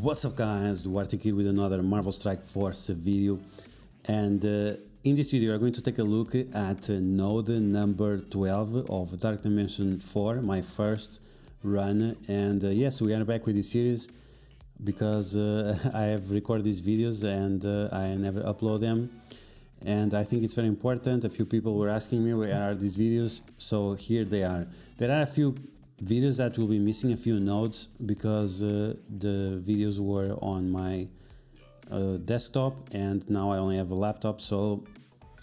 What's up guys, Duarte here with another Marvel Strike Force video, and in this video we are going to take a look at node number 12 of Dark Dimension 4, my first run. And yes, we are back with this series because I have recorded these videos and I never upload them, and I think it's very important. A few people were asking me where are these videos, so here they are. There are a few videos that will be missing, a few nodes, because the videos were on my desktop and now I only have a laptop, so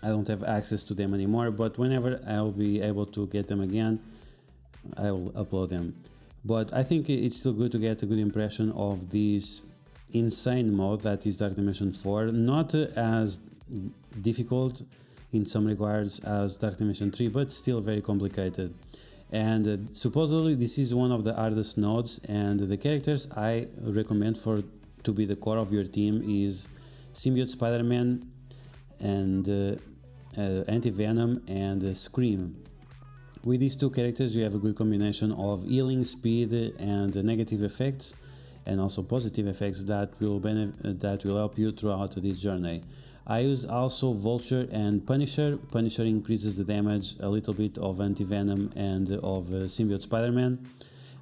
I don't have access to them anymore. But whenever I'll be able to get them again, I will upload them. But I think it's still good to get a good impression of this insane mode that is Dark Dimension 4. Not as difficult in some regards as Dark Dimension 3, but still very complicated. And supposedly this is one of the hardest nodes, and the characters I recommend for to be the core of your team is Symbiote Spider-Man and Auntie Venom and Scream. With these two characters you have a good combination of healing, speed and negative effects, and also positive effects that will help you throughout this journey. I use also Vulture and Punisher. Punisher increases the damage a little bit of Auntie Venom and of Symbiote Spider-Man,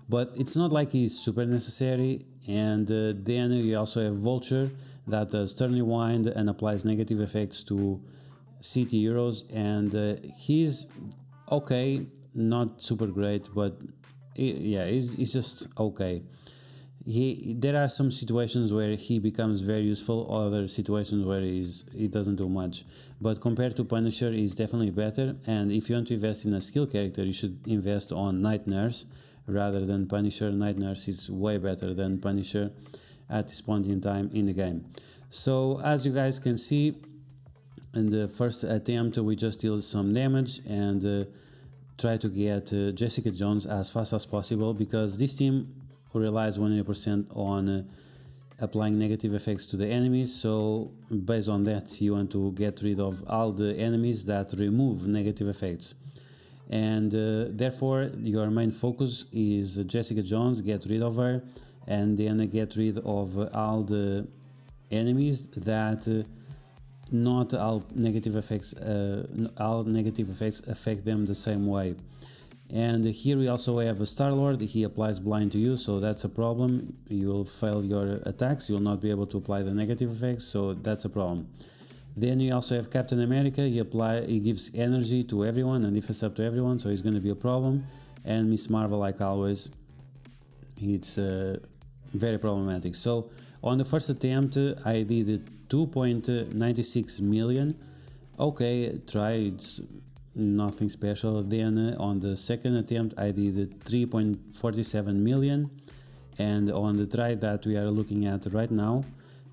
but it's not like he's super necessary. And then you also have Vulture that does Turn Rewind and applies negative effects to city heroes, and he's okay, not super great, but yeah, he's just okay. There are some situations where he becomes very useful, other situations where he doesn't do much. But compared to Punisher, he's definitely better. And if you want to invest in a skill character, you should invest on Night Nurse rather than Punisher. Night Nurse is way better than Punisher at this point in time in the game. So as you guys can see, in the first attempt we just deal some damage and try to get Jessica Jones as fast as possible, because this team relies 100% on applying negative effects to the enemies. So based on that, you want to get rid of all the enemies that remove negative effects, and therefore your main focus is Jessica Jones. Get rid of her, and then get rid of all the enemies that not all negative effects affect them the same way. And here we also have a Star-Lord. He applies blind to you, so that's a problem. You will fail your attacks, you will not be able to apply the negative effects, so that's a problem. Then you also have Captain America. He gives energy to everyone and defense up to everyone, so he's going to be a problem. And Miss Marvel, like always, it's very problematic. So on the first attempt I did 2.96 million. Okay, try, it's nothing special. Then on the second attempt I did 3.47 million, and on the try that we are looking at right now,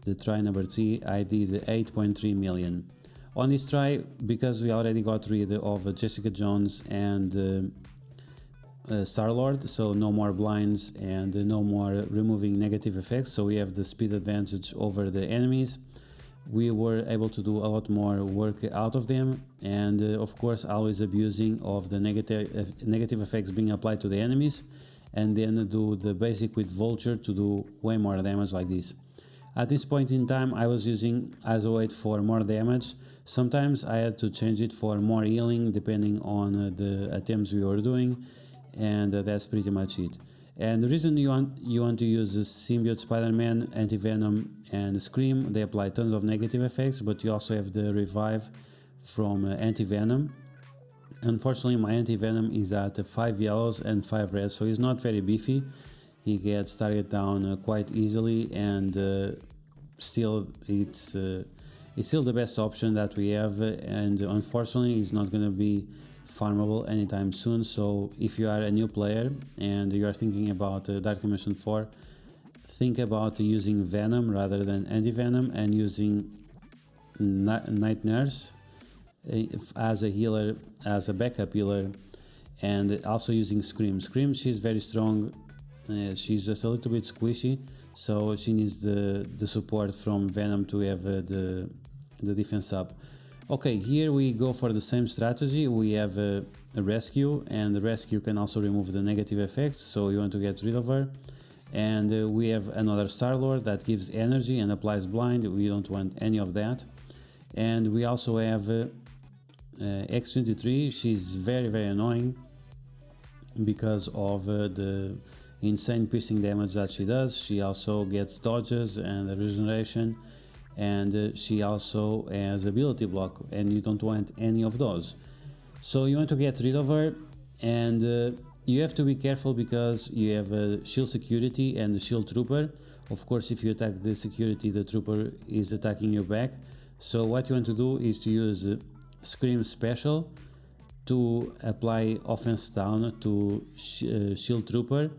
the try number 3, I did 8.3 million. On this try, because we already got rid of Jessica Jones and Star-Lord, so no more blinds and no more removing negative effects, so we have the speed advantage over the enemies. We were able to do a lot more work out of them, and of course always abusing of the negative effects being applied to the enemies, and then do the basic with Vulture to do way more damage like this. At this point in time I was using ISO 8 for more damage. Sometimes I had to change it for more healing depending on the attempts we were doing, and that's pretty much it. And the reason you want to use the Symbiote Spider-Man, Auntie Venom and Scream, they apply tons of negative effects, but you also have the revive from Auntie Venom. Unfortunately my Auntie Venom is at 5 yellows and 5 reds, so he's not very beefy. He gets targeted down quite easily, and still it's still the best option that we have, and unfortunately he's not going to be farmable anytime soon. So if you are a new player and you are thinking about Dark Dimension 4, think about using Venom rather than Auntie Venom, and using Night Nurse as a healer, as a backup healer, and also using Scream. Scream, she's very strong, she's just a little bit squishy, so she needs the support from Venom to have the defense up. Okay, here we go for the same strategy. We have a rescue, and the rescue can also remove the negative effects, so you want to get rid of her. And we have another Star-Lord that gives energy and applies blind. We don't want any of that. And we also have X-23. She's very annoying because of the insane piercing damage that she does. She also gets dodges and regeneration, and she also has ability block, and you don't want any of those. So you want to get rid of her, and you have to be careful because you have a shield security and a shield trooper. Of course, if you attack the security, the trooper is attacking you back. So what you want to do is to use Scream Special to apply offense down to shield trooper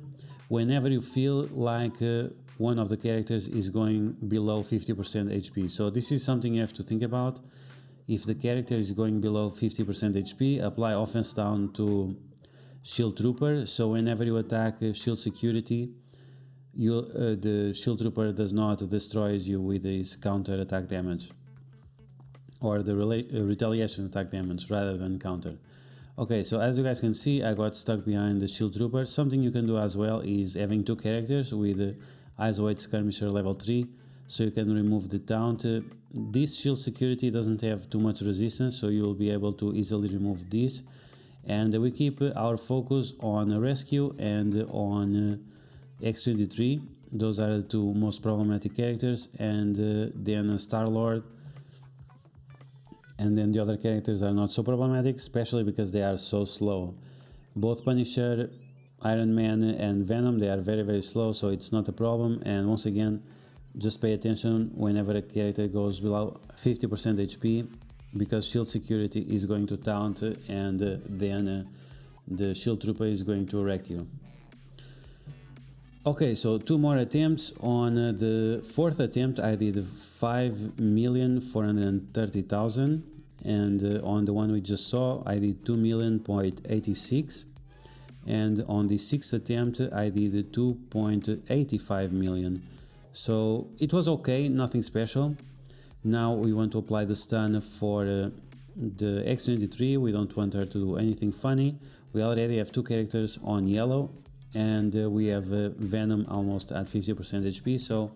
whenever you feel like one of the characters is going below 50% HP. So this is something you have to think about. If the character is going below 50% HP, apply offense down to shield trooper, so whenever you attack shield security, the shield trooper does not destroy you with his counter attack damage, or the retaliation attack damage rather than counter. Okay, so as you guys can see, I got stuck behind the shield trooper. Something you can do as well is having two characters with Isolate Skirmisher level 3, so you can remove the taunt. This shield security doesn't have too much resistance, so you will be able to easily remove this. And we keep our focus on rescue and on X-23. Those are the two most problematic characters, and then Star-Lord. And then the other characters are not so problematic, especially because they are so slow. Both Punisher, Iron Man and Venom, they are very slow, so it's not a problem. And once again, just pay attention whenever a character goes below 50% HP, because shield security is going to taunt, and then the shield trooper is going to wreck you. Okay, so two more attempts. On the fourth attempt I did 5,430,000, and on the one we just saw I did 2,000,086, and on the sixth attempt I did 2.85 million. So it was okay, nothing special. Now we want to apply the stun for the X-23. We don't want her to do anything funny. We already have two characters on yellow, and we have Venom almost at 50% HP, so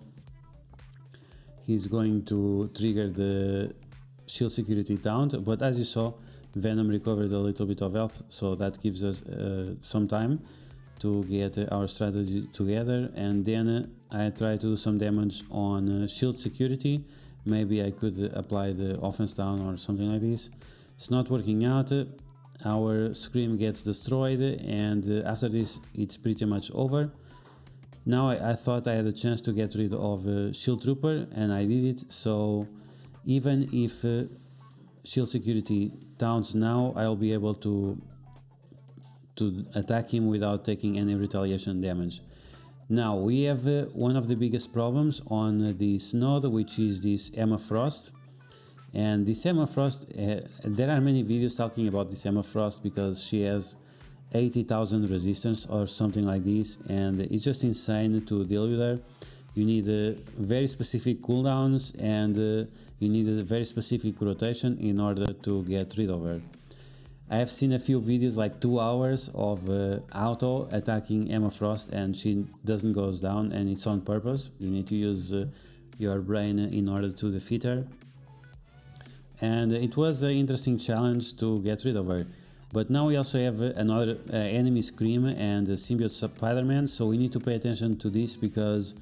he's going to trigger the shield security taunt. But as you saw, Venom recovered a little bit of health, so that gives us some time to get our strategy together. And then I try to do some damage on shield security. Maybe I could apply the offense down or something like this. It's not working out. Our Scream gets destroyed, and after this it's pretty much over. Now I thought I had a chance to get rid of shield trooper, and I did it. So even if shield security taunts now, I'll be able to attack him without taking any retaliation damage. Now we have one of the biggest problems on this node, which is this Emma Frost. And this Emma Frost, there are many videos talking about this Emma Frost because she has 80,000 resistance or something like this, and it's just insane to deal with her. You need very specific cooldowns, and you need a very specific rotation in order to get rid of her. I have seen a few videos like 2 hours of auto attacking Emma Frost, and she doesn't go down, and it's on purpose. You need to use your brain in order to defeat her. And it was an interesting challenge to get rid of her. But now we also have another enemy Scream and Symbiote Spider-Man, so we need to pay attention to this because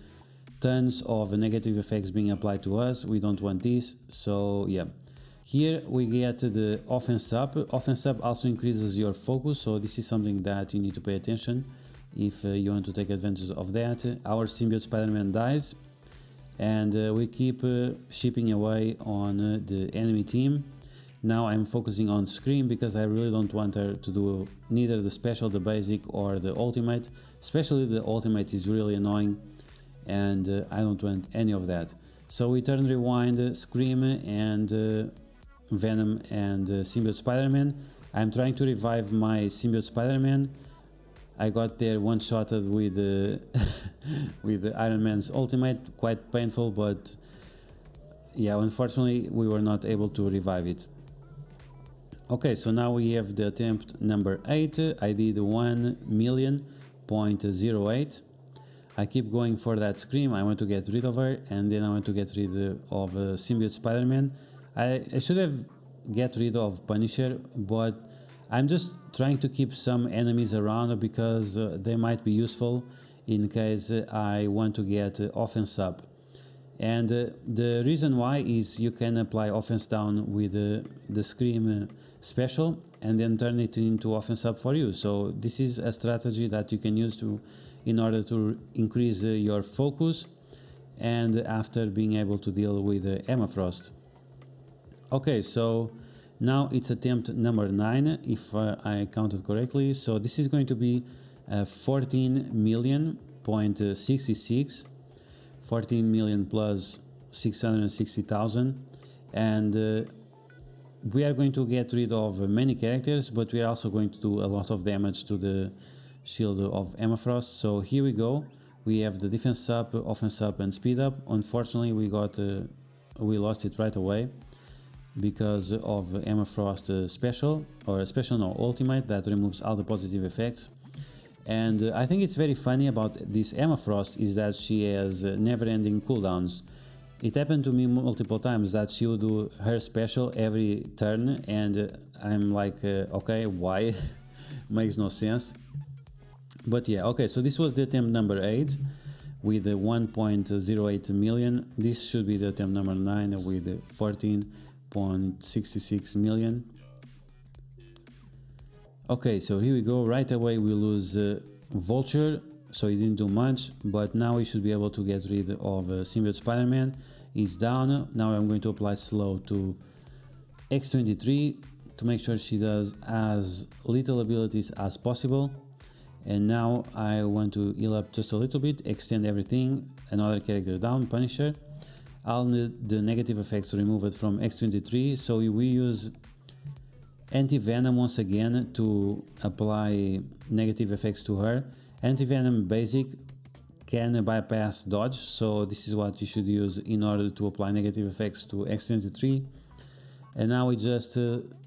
tons of negative effects being applied to us. We don't want this, so yeah. Here we get the offense up. Offense up also increases your focus, so this is something that you need to pay attention if you want to take advantage of that. Our Symbiote Spider-Man dies, and we keep shipping away on the enemy team. Now I'm focusing on Scream because I really don't want her to do neither the special, the basic, or the ultimate. Especially the ultimate is really annoying, and I don't want any of that. So we turn rewind, Scream and Venom and Symbiote Spider-Man. I'm trying to revive my Symbiote Spider-Man. I got there one-shotted with with Iron Man's ultimate, quite painful, but yeah, unfortunately we were not able to revive it. Okay, so now we have the attempt number 8. I did 1,000,000.08. I keep going for that Scream. I want to get rid of her, and then I want to get rid of Symbiote Spider-Man. I should have get rid of Punisher, but I'm just trying to keep some enemies around because they might be useful in case I want to get offense up. And the reason why is you can apply offense down with the Scream special and then turn it into offense up for you. So this is a strategy that you can use in order to increase your focus and after being able to deal with Emma Frost. Okay, so now it's attempt number 9 if I counted correctly. So this is going to be 14,000,066, 14 million plus 660,000, and we are going to get rid of many characters, but we are also going to do a lot of damage to the shield of Emma Frost. So here we go. We have the defense up, offense up, and speed up. Unfortunately, we lost it right away because of Emma Frost ultimate that removes all the positive effects. And I think it's very funny about this Emma Frost is that she has never-ending cooldowns. It happened to me multiple times that she would do her special every turn, and I'm like, okay, why? Makes no sense. But yeah, okay, so this was the attempt number 8 with 1.08 million. This should be the attempt number 9 with 14.66 million. Okay, so here we go. Right away we lose Vulture, so he didn't do much, but now we should be able to get rid of Symbiote Spider-Man. He's down. Now I'm going to apply slow to X-23 to make sure she does as little abilities as possible. And now I want to heal up just a little bit, extend everything, another character down, Punisher. I'll need the negative effects removed from X-23, so we use Auntie Venom once again to apply negative effects to her. Auntie Venom basic can bypass dodge, so this is what you should use in order to apply negative effects to X-23. And now we just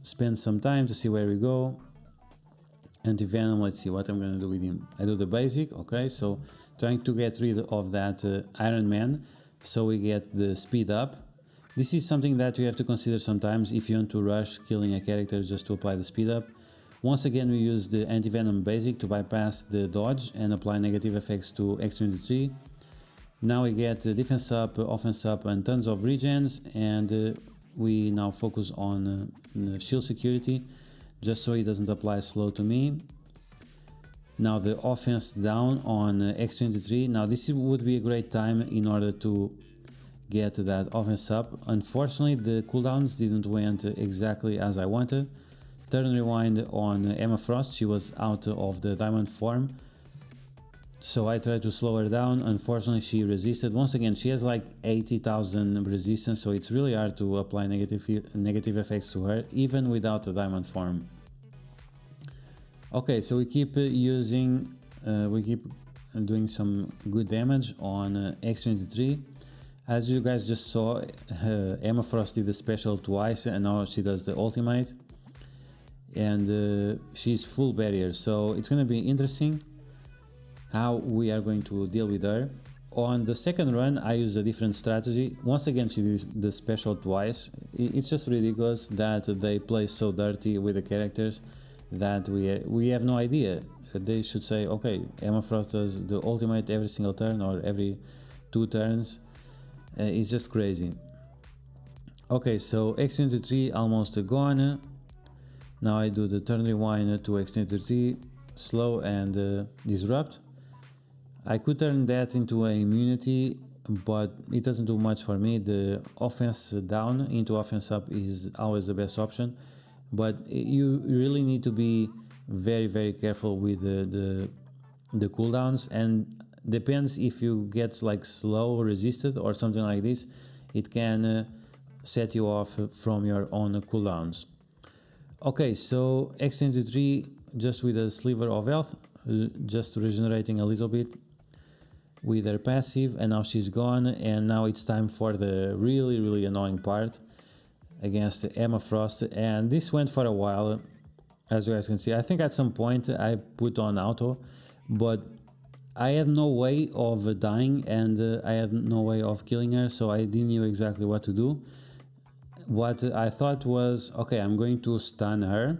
spend some time to see where we go. Auntie Venom, let's see what I'm gonna do with him. I do the basic, okay, so trying to get rid of that Iron Man, so we get the speed up. This is something that you have to consider sometimes if you want to rush killing a character just to apply the speed up. Once again we use the Auntie Venom basic to bypass the dodge and apply negative effects to X-23. Now we get defense up, offense up, and tons of regens, and we now focus on shield security just so he doesn't apply slow to me. Now the offense down on X-23. Now this would be a great time in order to get that offense up. Unfortunately the cooldowns didn't went exactly as I wanted. Turn rewind on Emma Frost, she was out of the diamond form, so I tried to slow her down. Unfortunately she resisted. Once again she has like 80,000 resistance, so it's really hard to apply negative effects to her even without a diamond form. Okay, so we keep doing some good damage on X-23. As you guys just saw, Emma Frost did the special twice and now she does the ultimate, and she's full barrier, so it's gonna be interesting how we are going to deal with her. On the second run I used a different strategy. Once again she did the special twice. It's just ridiculous that they play so dirty with the characters that we have no idea. They should say, okay, Emma Frost does the ultimate every single turn or every 2 turns. It's just crazy. Okay, so X-23 almost gone. Now I do the turn rewind to X-23, slow and disrupt. I could turn that into an immunity, but it doesn't do much for me. The offense down into offense up is always the best option, but you really need to be very, very careful with the cooldowns, and depends if you get like slow resisted or something like this, it can set you off from your own cooldowns. Okay, so X-23 just with a sliver of health, just regenerating a little bit with her passive, and now she's gone, and now it's time for the really, really annoying part against Emma Frost, and this went for a while. As you guys can see, I think at some point I put on auto, but I had no way of dying, and I had no way of killing her, so I didn't know exactly what to do. What I thought was, okay, I'm going to stun her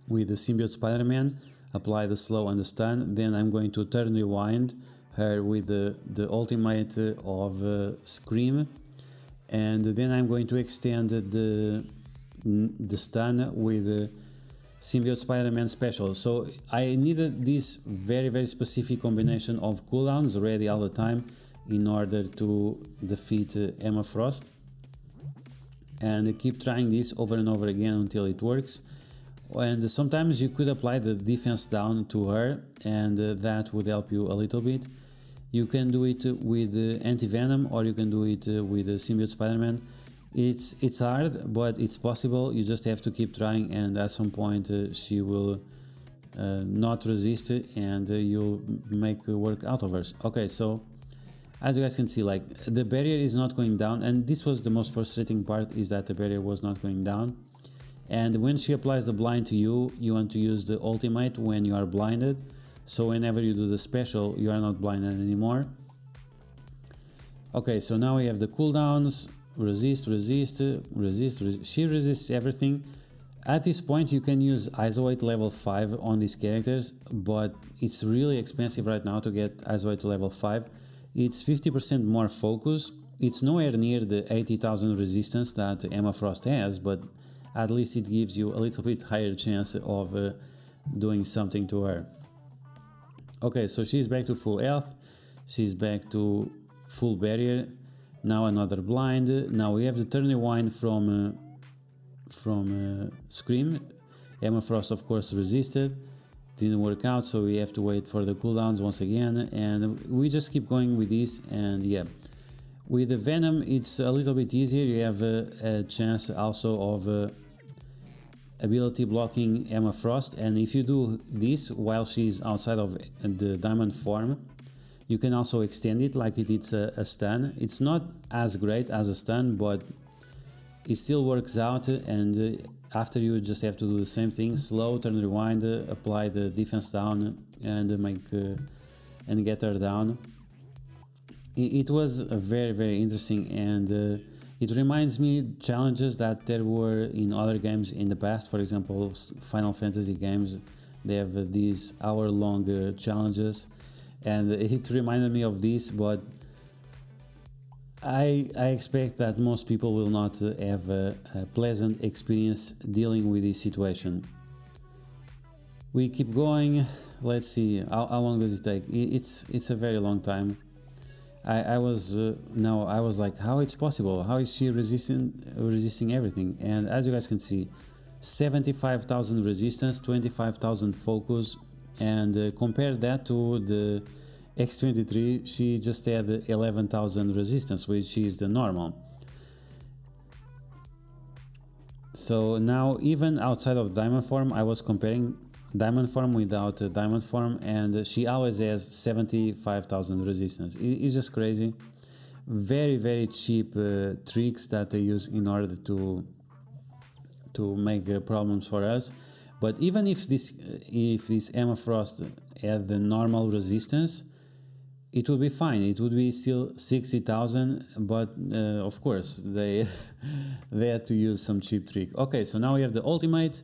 with the Symbiote Spider-Man, apply the slow and the stun, then I'm going to turn rewind her with the ultimate of Scream, and then I'm going to extend the stun with Symbiote Spider-Man special. So I needed this very specific combination of cooldowns ready all the time in order to defeat Emma Frost, and keep trying this over and over again until it works. And sometimes you could apply the defense down to her, and that would help you a little bit. You can do it with Auntie Venom, or you can do it with Symbiote Spider-Man. It's hard, but it's possible. You just have to keep trying, and at some point she will not resist it, and you'll make work out of her. Okay, so as you guys can see, like, the barrier is not going down, and this was the most frustrating part, is that the barrier was not going down. And when she applies the blind to you, you want to use the ultimate when you are blinded, so whenever you do the special, you are not blinded anymore. Okay, so now we have the cooldowns. Resist. She resists everything. At this point you can use Isolate level 5 on these characters, but it's really expensive right now to get Isolate to level 5. It's 50% more focus. It's nowhere near the 80,000 resistance that Emma Frost has, but at least it gives you a little bit higher chance of doing something to her. Okay, so she's back to full health. She's back to full barrier. Now another blind. Now we have the turn rewind from Scream. Emma Frost, of course, resisted. Didn't work out, so we have to wait for the cooldowns once again, and we just keep going with this. And yeah, with the Venom it's a little bit easier. You have a chance also of ability blocking Emma Frost, and if you do this while she's outside of the diamond form, you can also extend it like it's a stun. It's not as great as a stun, but it still works out, and after you just have to do the same thing: slow, turn, rewind, apply the defense down, and and get her down. It was very interesting, and it reminds me challenges that there were in other games in the past. For example, Final Fantasy games, they have these hour-long challenges, and it reminded me of this, but I expect that most people will not have a pleasant experience dealing with this situation. We keep going. Let's see, how long does it take? It's a very long time. I was like, how it's possible? How is she resisting everything? And as you guys can see, 75,000 resistance, 25,000 focus, and compare that to the X23, she just had 11,000 resistance, which is the normal. So now, even outside of diamond form, I was comparing diamond form without diamond form, and she always has 75,000 resistance. It's just crazy. Very cheap tricks that they use in order to make problems for us. But even if this Emma Frost had the normal resistance, it would be fine. It would be still 60,000, but of course they had to use some cheap trick. Okay, so now we have the ultimate.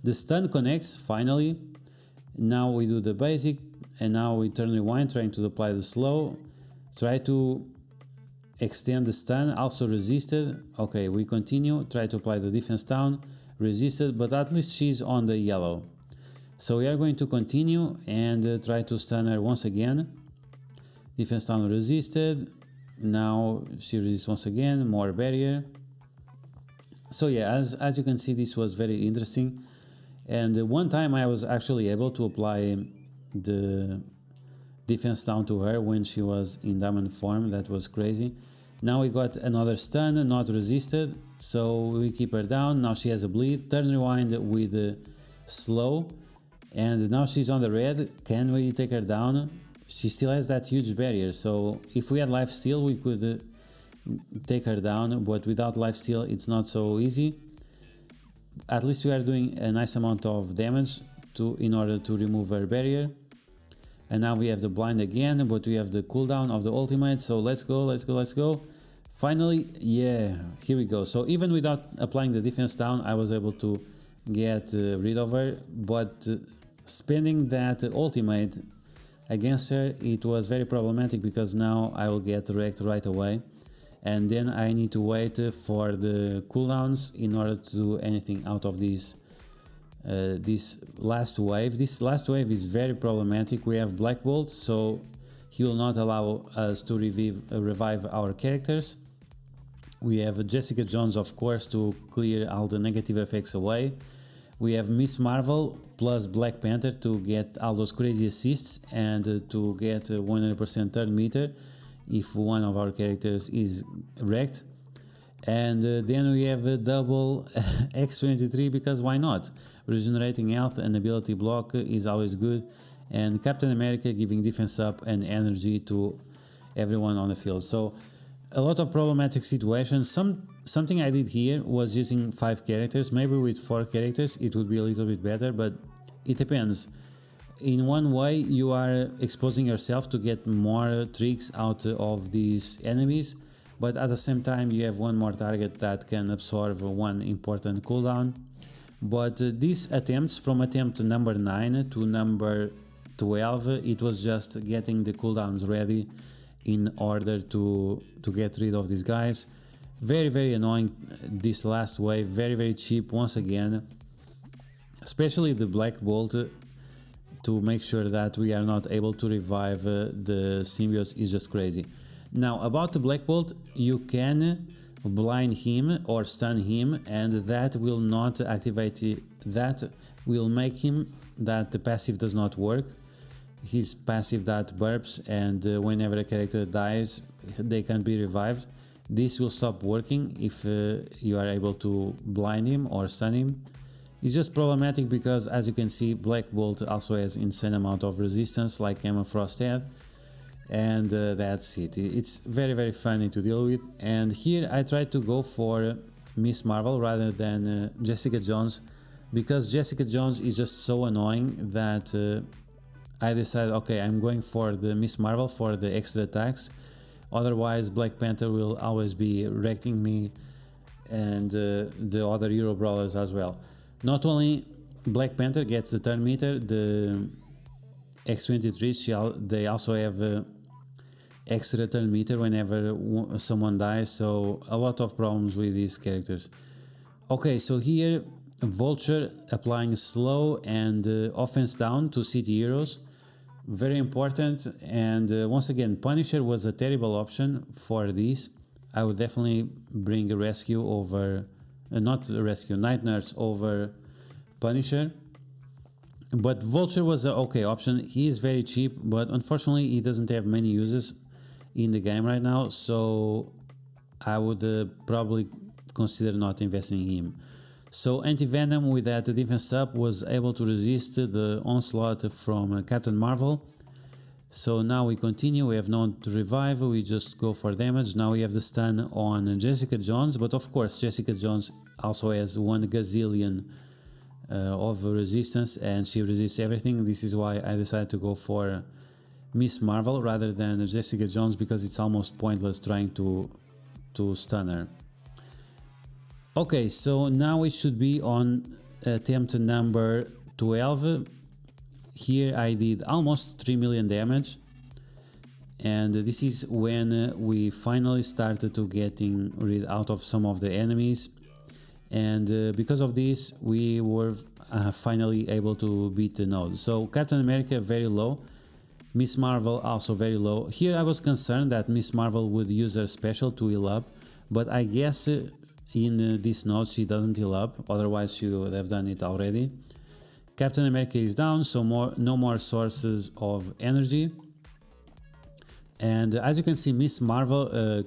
The stun connects finally. Now we do the basic, and now we turn rewind, trying to apply the slow. Try to extend the stun, also resisted. Okay, we continue, try to apply the defense down, resisted, but at least she's on the yellow. So we are going to continue and try to stun her once again. Defense down, resisted. Now she resists once again, more barrier. So yeah, as you can see, this was very interesting. And one time I was actually able to apply the defense down to her when she was in diamond form. That was crazy. Now we got another stun, not resisted, so we keep her down. Now she has a bleed. Turn rewind with slow, and now she's on the red. Can we take her down? She still has that huge barrier, so if we had lifesteal we could take her down, but without lifesteal it's not so easy. At least we are doing a nice amount of damage in order to remove her barrier. And now we have the blind again, but we have the cooldown of the ultimate. So let's go. Finally, yeah, here we go. So even without applying the defense down, I was able to get rid of her. But spending that ultimate against her, it was very problematic because now I will get wrecked right away. And then I need to wait for the cooldowns in order to do anything out of this last wave. This last wave is very problematic. We have Black Bolt, so he will not allow us to revive our characters. We have Jessica Jones, of course, to clear all the negative effects away. We have Miss Marvel plus Black Panther to get all those crazy assists and to get 100% turn meter if one of our characters is wrecked. And then we have a double X23 because why not? Regenerating health and ability block is always good. And Captain America giving defense up and energy to everyone on the field. So a lot of problematic situations. Something I did here was using 5 characters. Maybe with 4 characters it would be a little bit better, but it depends. In one way you are exposing yourself to get more tricks out of these enemies, but at the same time you have one more target that can absorb one important cooldown. But these attempts, from attempt number 9 to number 12, it was just getting the cooldowns ready in order to get rid of these guys. Very annoying this last wave, very cheap once again, especially the Black Bolt, to make sure that we are not able to revive the symbiotes is just crazy. Now about the Black Bolt, you can blind him or stun him, and that will not activate it. That will make him that the passive does not work. His passive that burps, and whenever a character dies they can be revived. This will stop working if you are able to blind him or stun him. It's just problematic because, as you can see, Black Bolt also has insane amount of resistance like Emma Frost had, and that's it. It's very funny to deal with. And here I tried to go for Miss Marvel rather than Jessica Jones, because Jessica Jones is just so annoying that I decided, okay, I'm going for the Miss Marvel for the extra attacks. Otherwise Black Panther will always be wrecking me and the other Euro brawlers as well. Not only Black Panther gets the turn meter, the X23 they also have extra turn meter whenever someone dies, so a lot of problems with these characters. Okay, so here Vulture applying slow and offense down to city heroes, very important. And once again, Punisher was a terrible option for this. I would definitely bring a rescue over not a rescue, Night Nurse over Punisher. But Vulture was an okay option. He is very cheap, but unfortunately he doesn't have many uses in the game right now, so I would probably consider not investing in him. So Auntie Venom with that defense up was able to resist the onslaught from Captain Marvel. So now we continue, we have no one to revive, we just go for damage. Now we have the stun on Jessica Jones, but of course Jessica Jones also has 1 gazillion of resistance and she resists everything. This is why I decided to go for Miss Marvel rather than Jessica Jones, because it's almost pointless trying to stun her. Okay, so now we should be on attempt number 12. Here I did almost 3 million damage, and this is when we finally started to getting rid out of some of the enemies, and because of this we were finally able to beat the node. So Captain America very low, Miss Marvel also very low. Here I was concerned that Miss Marvel would use her special to heal up, but I guess in this node she doesn't heal up, otherwise she would have done it already. Captain America is down, so no more sources of energy. And as you can see, Miss Marvel,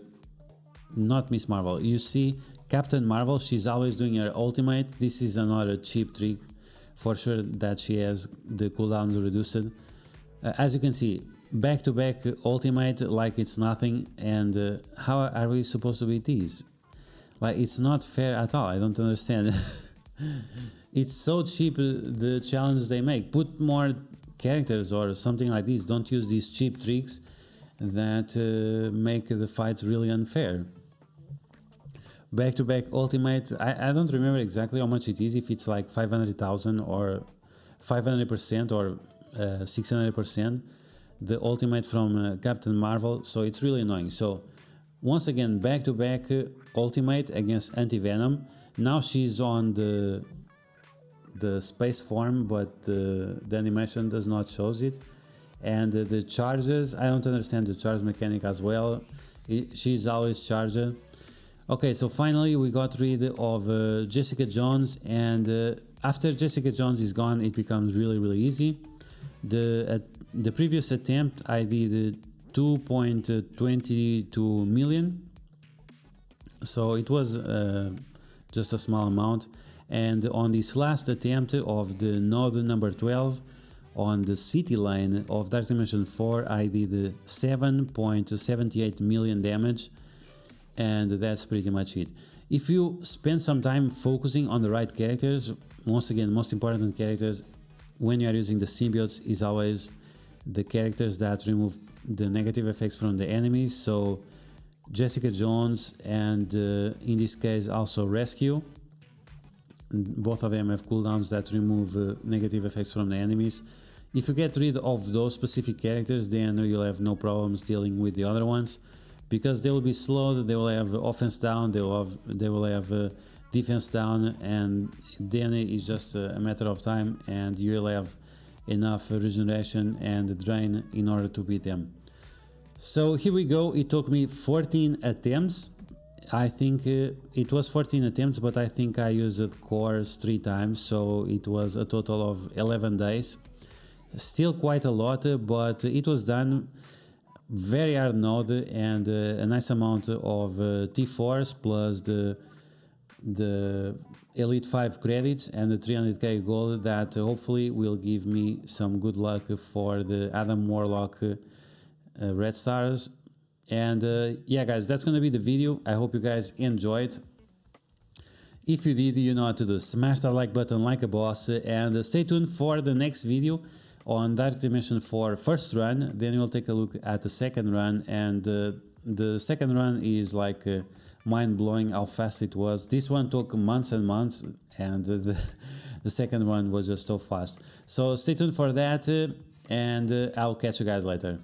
not Miss Marvel, you see Captain Marvel, she's always doing her ultimate. This is another cheap trick for sure, that she has the cooldowns reduced. As you can see, back-to-back ultimate like it's nothing, and how are we supposed to beat these? Like, it's not fair at all, I don't understand. It's so cheap, the challenge they make. Put more characters or something like this. Don't use these cheap tricks that make the fights really unfair. Back-to-back ultimate, I don't remember exactly how much it is, if it's like 500,000 or 500% or 600%, the ultimate from Captain Marvel, so it's really annoying. So once again, back-to-back ultimate against Auntie Venom. Now she's on the space form, but the animation does not show it. And the charges, I don't understand the charge mechanic as well. She's always charger. Okay, so finally we got rid of Jessica Jones, and after Jessica Jones is gone, it becomes really easy. The previous attempt I did 2.22 million, so it was just a small amount. And on this last attempt of the node number 12 on the city line of Dark Dimension 4, I did 7.78 million damage, and that's pretty much it. If you spend some time focusing on the right characters, once again, most important characters when you are using the symbiotes is always the characters that remove the negative effects from the enemies. So Jessica Jones and in this case also Rescue, both of them have cooldowns that remove negative effects from the enemies. If you get rid of those specific characters, then you'll have no problems dealing with the other ones, because they will be slowed, they will have offense down, they will have defense down, and then it's just a matter of time, and you'll have enough regeneration and drain in order to beat them. So here we go. It took me 14 attempts. I think it was 14 attempts, but I think I used cores 3 times, so it was a total of 11 days. Still quite a lot, but it was done. Very hard node and a nice amount of T4s plus the Elite 5 credits and the 300k gold that hopefully will give me some good luck for the Adam Warlock Red Stars. And yeah guys, that's gonna be the video. I hope you guys enjoyed. If you did, you know what to do. Smash that like button like a boss, and stay tuned for the next video on Dark Dimension 4 first run. Then we'll take a look at the second run, and the second run is like mind-blowing how fast it was. This one took months and months, and the second one was just so fast. So stay tuned for that, and I'll catch you guys later.